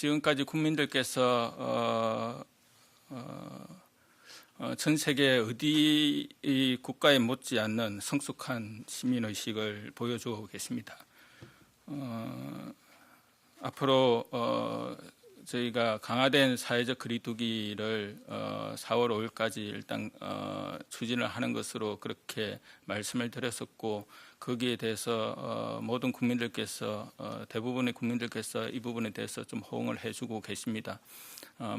지금까지 국민들께서 전 세계 어디 국가에 못지않는 성숙한 시민의식을 보여주고 계십니다. 앞으로 저희가 강화된 사회적 거리두기를 4월 5일까지 일단 추진을 하는 것으로 그렇게 말씀을 드렸었고, 거기에 대해서 모든 국민들께서 대부분의 국민들께서 이 부분에 대해서 좀 호응을 해주고 계십니다.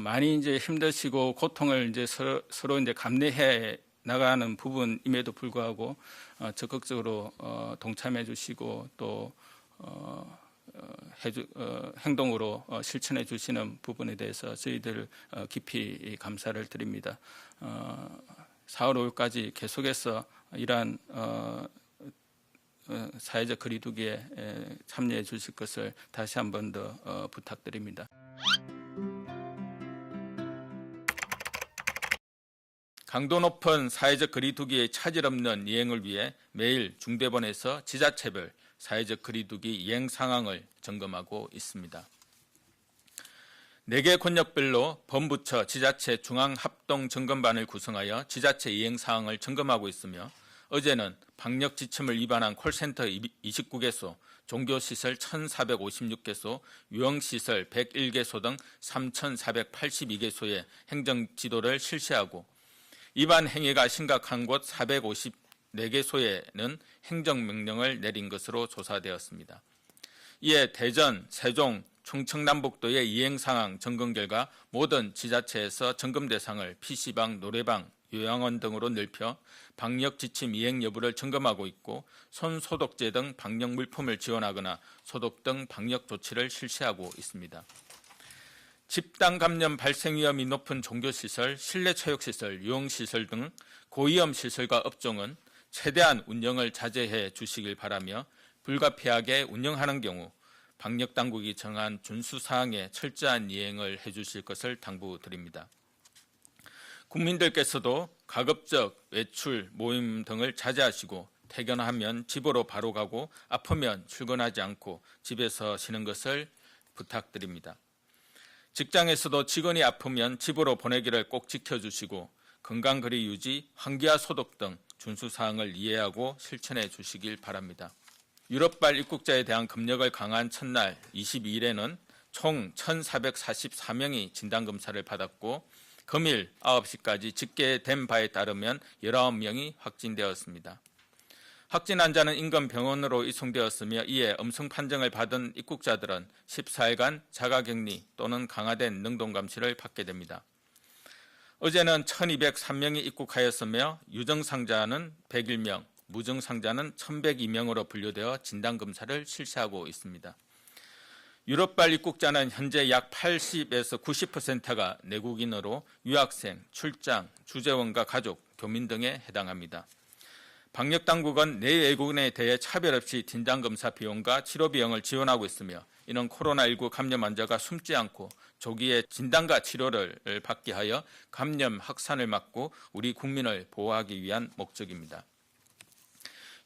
많이 이제 힘드시고 고통을 이제 서로 이제 감내해 나가는 부분임에도 불구하고 적극적으로 동참해 주시고 또 행동으로 실천해 주시는 부분에 대해서 저희들 깊이 감사를 드립니다. 4월 5일까지 계속해서 이러한 사회적 거리두기에 참여해 주실 것을 다시 한 번 더 부탁드립니다. 강도 높은 사회적 거리두기의 차질 없는 이행을 위해 매일 중대본에서 지자체별 사회적 거리두기 이행 상황을 점검하고 있습니다. 4개 권역별로 범부처 지자체 중앙합동점검반을 구성하여 지자체 이행 사항을 점검하고 있으며, 어제는 방역 지침을 위반한 콜센터 29개소, 종교시설 1,456개소, 유흥시설 101개소 등 3,482개소의 행정지도를 실시하고, 위반 행위가 심각한 곳 454개소에는 행정명령을 내린 것으로 조사되었습니다. 이에 대전, 세종, 충청남북도의 이행상황 점검 결과 모든 지자체에서 점검 대상을 PC방, 노래방, 요양원 등으로 넓혀 방역 지침 이행 여부를 점검하고 있고, 손소독제 등 방역 물품을 지원하거나 소독 등 방역 조치를 실시하고 있습니다. 집단 감염 발생 위험이 높은 종교시설, 실내체육시설, 유흥시설 등 고위험 시설과 업종은 최대한 운영을 자제해 주시길 바라며, 불가피하게 운영하는 경우 방역당국이 정한 준수사항에 철저한 이행을 해주실 것을 당부드립니다. 국민들께서도 가급적 외출, 모임 등을 자제하시고 퇴근하면 집으로 바로 가고 아프면 출근하지 않고 집에서 쉬는 것을 부탁드립니다. 직장에서도 직원이 아프면 집으로 보내기를 꼭 지켜주시고 건강거리 유지, 환기와 소독 등 준수사항을 이해하고 실천해 주시길 바랍니다. 유럽발 입국자에 대한 검역을 강화한 첫날 22일에는 총 1,444명이 진단검사를 받았고, 금일 9시까지 집계된 바에 따르면 19명이 확진되었습니다. 확진 환자는 인근 병원으로 이송되었으며, 이에 음성 판정을 받은 입국자들은 14일간 자가격리 또는 강화된 능동감시를 받게 됩니다. 어제는 1,203명이 입국하였으며 유증상자는 101명, 무증상자는 1,102명으로 분류되어 진단검사를 실시하고 있습니다. 유럽발 입국자는 현재 약 80에서 90%가 내국인으로 유학생, 출장, 주재원과 가족, 교민 등에 해당합니다. 방역당국은 내외국인에 대해 차별 없이 진단검사 비용과 치료 비용을 지원하고 있으며, 이는 코로나19 감염 환자가 숨지 않고 조기에 진단과 치료를 받게 하여 감염 확산을 막고 우리 국민을 보호하기 위한 목적입니다.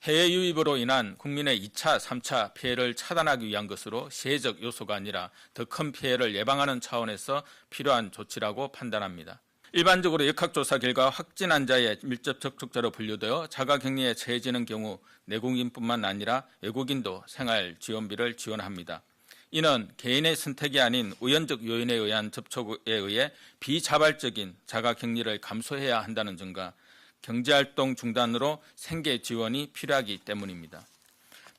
해외 유입으로 인한 국민의 2차, 3차 피해를 차단하기 위한 것으로 시혜적 요소가 아니라 더 큰 피해를 예방하는 차원에서 필요한 조치라고 판단합니다. 일반적으로 역학조사 결과 확진 환자의 밀접 접촉자로 분류되어 자가격리에 처해지는 경우 내국인뿐만 아니라 외국인도 생활지원비를 지원합니다. 이는 개인의 선택이 아닌 우연적 요인에 의한 접촉에 의해 비자발적인 자가격리를 감소해야 한다는 점과 경제활동 중단으로 생계 지원이 필요하기 때문입니다.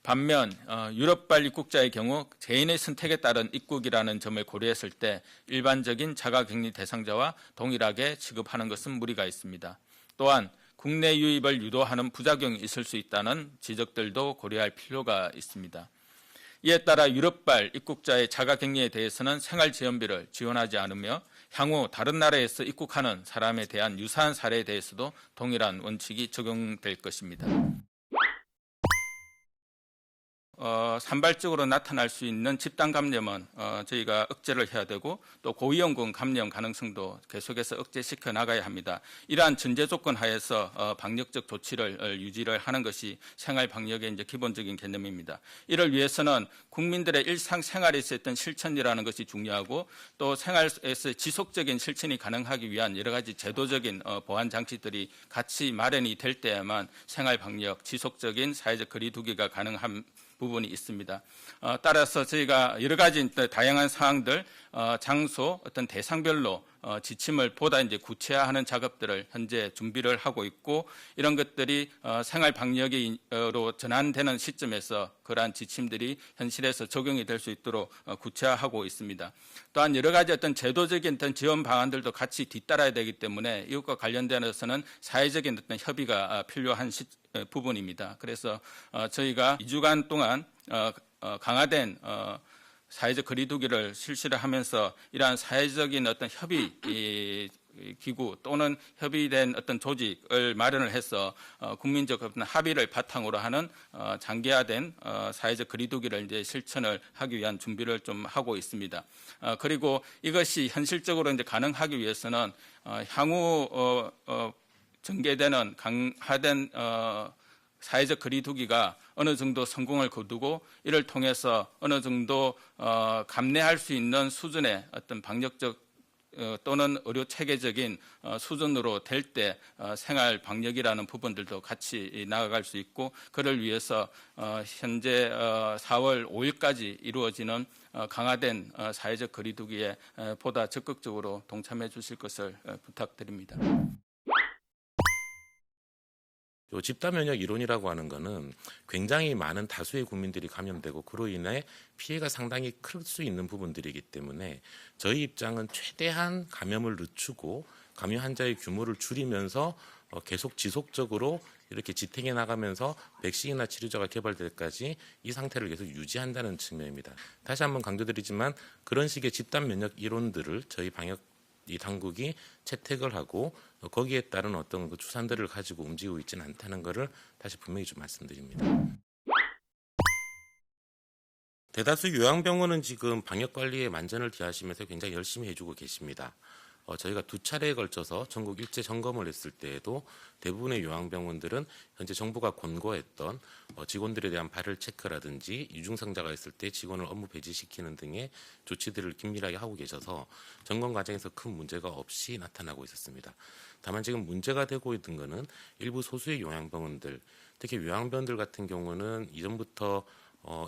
반면 유럽발 입국자의 경우 개인의 선택에 따른 입국이라는 점을 고려했을 때 일반적인 자가격리 대상자와 동일하게 취급하는 것은 무리가 있습니다. 또한 국내 유입을 유도하는 부작용이 있을 수 있다는 지적들도 고려할 필요가 있습니다. 이에 따라 유럽발 입국자의 자가격리에 대해서는 생활지원비를 지원하지 않으며, 향후 다른 나라에서 입국하는 사람에 대한 유사한 사례에 대해서도 동일한 원칙이 적용될 것입니다. 산발적으로 나타날 수 있는 집단 감염은 저희가 억제를 해야 되고 또 고위험군 감염 가능성도 계속해서 억제시켜 나가야 합니다. 이러한 전제 조건 하에서 방역적 조치를 유지를 하는 것이 생활 방역의 이제 기본적인 개념입니다. 이를 위해서는 국민들의 일상 생활에서 했던 실천이라는 것이 중요하고 또 생활에서 지속적인 실천이 가능하기 위한 여러 가지 제도적인 보완 장치들이 같이 마련이 될 때야만 생활 방역, 지속적인 사회적 거리 두기가 가능한 부분이 있습니다. 따라서 저희가 여러 가지 다양한 사항들, 장소, 어떤 대상별로 지침을 보다 이제 구체화하는 작업들을 현재 준비를 하고 있고 이런 것들이 생활 방역으로 전환되는 시점에서 그러한 지침들이 현실에서 적용이 될 수 있도록 구체화하고 있습니다. 또한 여러 가지 어떤 제도적인 어떤 지원 방안들도 같이 뒤따라야 되기 때문에 이것과 관련되어서는 사회적인 어떤 협의가 필요한 부분입니다. 그래서 저희가 2주간 동안 강화된 사회적 거리두기를 실시를 하면서 이러한 사회적인 어떤 협의 기구 또는 협의된 어떤 조직을 마련을 해서 국민적 어떤 합의를 바탕으로 하는 장기화된 사회적 거리두기를 이제 실천을 하기 위한 준비를 좀 하고 있습니다. 그리고 이것이 현실적으로 이제 가능하기 위해서는 향후 전개되는 강화된 사회적 거리두기가 어느 정도 성공을 거두고 이를 통해서 어느 정도 감내할 수 있는 수준의 어떤 방역적 또는 의료 체계적인 수준으로 될 때 생활 방역이라는 부분들도 같이 나아갈 수 있고 그를 위해서 현재 4월 5일까지 이루어지는 강화된 사회적 거리두기에 보다 적극적으로 동참해 주실 것을 부탁드립니다. 요 집단 면역 이론이라고 하는 거는 굉장히 많은 다수의 국민들이 감염되고 그로 인해 피해가 상당히 클 수 있는 부분들이기 때문에 저희 입장은 최대한 감염을 늦추고 감염 환자의 규모를 줄이면서 계속 지속적으로 이렇게 지탱해 나가면서 백신이나 치료제가 개발될 때까지 이 상태를 계속 유지한다는 측면입니다. 다시 한번 강조드리지만 그런 식의 집단 면역 이론들을 저희 방역 이 당국이 채택을 하고 거기에 따른 어떤 그 추산들을 가지고 움직이고 있지는 않다는 것을 다시 분명히 좀 말씀드립니다. 대다수 요양병원은 지금 방역관리에 만전을 기하시면서 굉장히 열심히 해주고 계십니다. 저희가 2차례에 걸쳐서 전국 일제 점검을 했을 때에도 대부분의 요양병원들은 현재 정부가 권고했던 직원들에 대한 발열 체크라든지 유증상자가 있을 때 직원을 업무 배제시키는 등의 조치들을 긴밀하게 하고 계셔서 점검 과정에서 큰 문제가 없이 나타나고 있었습니다. 다만 지금 문제가 되고 있는 것은 일부 소수의 요양병원들, 특히 요양병원들 같은 경우는 이전부터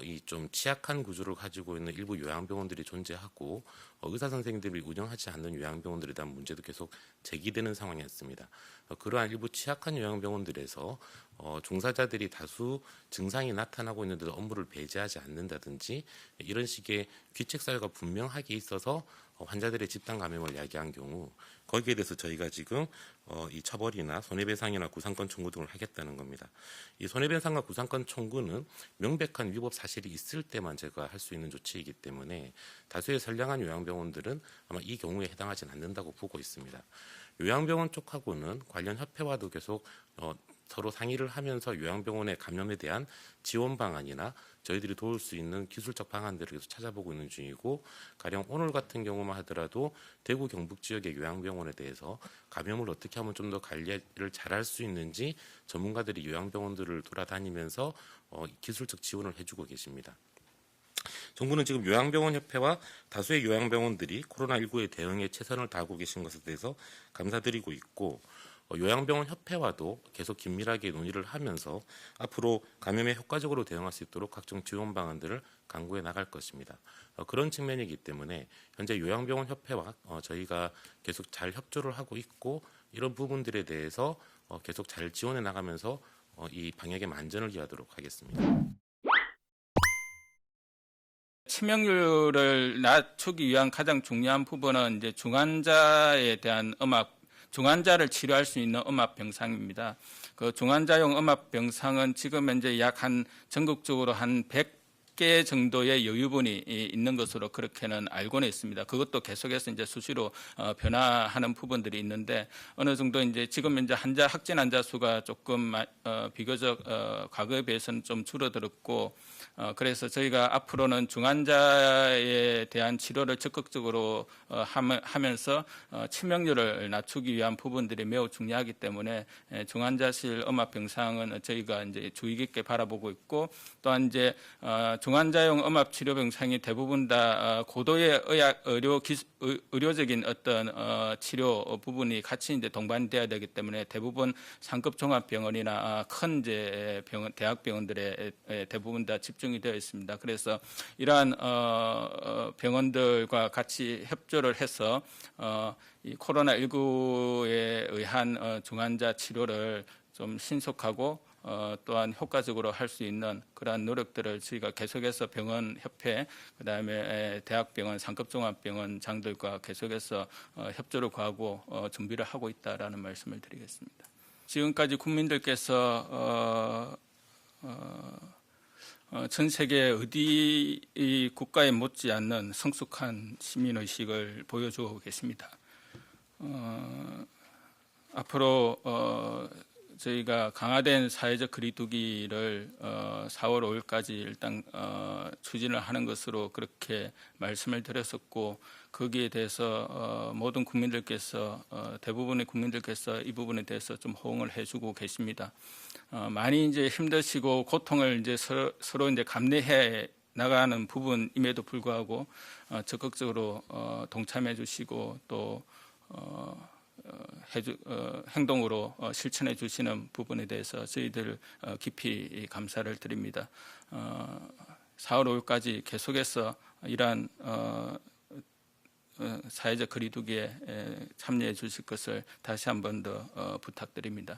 이 좀 취약한 구조를 가지고 있는 일부 요양병원들이 존재하고 의사 선생님들이 운영하지 않는 요양병원들에 대한 문제도 계속 제기되는 상황이었습니다. 그러한 일부 취약한 요양병원들에서 종사자들이 다수 증상이 나타나고 있는데도 업무를 배제하지 않는다든지 이런 식의 귀책 사유가 분명하게 있어서 환자들의 집단 감염을 야기한 경우 거기에 대해서 저희가 지금 이 처벌이나 손해배상이나 구상권 청구 등을 하겠다는 겁니다. 이 손해배상과 구상권 청구는 명백한 위법 사실이 있을 때만 제가 할 수 있는 조치이기 때문에 다수의 선량한 요양병원들은 아마 이 경우에 해당하지는 않는다고 보고 있습니다. 요양병원 쪽하고는 관련 협회와도 계속 서로 상의를 하면서 요양병원의 감염에 대한 지원 방안이나 저희들이 도울 수 있는 기술적 방안들을 계속 찾아보고 있는 중이고 가령 오늘 같은 경우만 하더라도 대구 경북 지역의 요양병원에 대해서 감염을 어떻게 하면 좀 더 관리를 잘할 수 있는지 전문가들이 요양병원들을 돌아다니면서 기술적 지원을 해주고 계십니다. 정부는 지금 요양병원 협회와 다수의 요양병원들이 코로나19의 대응에 최선을 다하고 계신 것에 대해서 감사드리고 있고 요양병원 협회와도 계속 긴밀하게 논의를 하면서 앞으로 감염에 효과적으로 대응할 수 있도록 각종 지원 방안들을 강구해 나갈 것입니다. 그런 측면이기 때문에 현재 요양병원 협회와 저희가 계속 잘 협조를 하고 있고 이런 부분들에 대해서 계속 잘 지원해 나가면서 이 방역에 만전을 기하도록 하겠습니다. 치명률을 낮추기 위한 가장 중요한 부분은 이제 중환자에 대한 중환자를 치료할 수 있는 음압 병상입니다. 그 중환자용 음압 병상은 지금 현재 전국적으로 한 100개 10개 정도의 여유분이 있는 것으로 그렇게는 알고는 있습니다. 그것도 계속해서 이제 수시로 변화하는 부분들이 있는데 어느 정도 이제 지금 이제 확진 환자 수가 조금 비교적 과거에 비해서는 좀 줄어들었고 그래서 저희가 앞으로는 중환자에 대한 치료를 적극적으로 하면서 치명률을 낮추기 위한 부분들이 매우 중요하기 때문에 중환자실 음압 병상은 저희가 이제 주의 깊게 바라보고 있고 또한 이제 중환자용 음압 치료 병상이 대부분 다 고도의 의료적인 어떤 치료 부분이 같이 이제 동반돼야 되기 때문에 대부분 상급 종합병원이나 큰 이제 대학병원들에 대부분 다 집중이 되어 있습니다. 그래서 이러한 병원들과 같이 협조를 해서 이 코로나19에 의한 중환자 치료를 좀 신속하고 또한 효과적으로 할 수 있는 그러한 노력들을 저희가 계속해서 병원협회 그다음에 대학병원 상급종합병원장들과 계속해서 협조를 구하고 준비를 하고 있다라는 말씀을 드리겠습니다. 지금까지 국민들께서 전 세계 어디 국가에 못지않는 성숙한 시민의식을 보여주고 계십니다. 앞으로 저희가 강화된 사회적 거리두기를 4월 5일까지 일단 추진을 하는 것으로 그렇게 말씀을 드렸었고 거기에 대해서 모든 국민들께서 대부분의 국민들께서 이 부분에 대해서 좀 호응을 해주고 계십니다. 많이 이제 힘드시고 고통을 이제 서로 이제 감내해 나가는 부분임에도 불구하고 적극적으로 동참해 주시고 또 행동으로 실천해 주시는 부분에 대해서 저희들 깊이 감사를 드립니다. 4월 5일까지 계속해서 이러한 사회적 거리두기에 참여해 주실 것을 다시 한 번 더 부탁드립니다.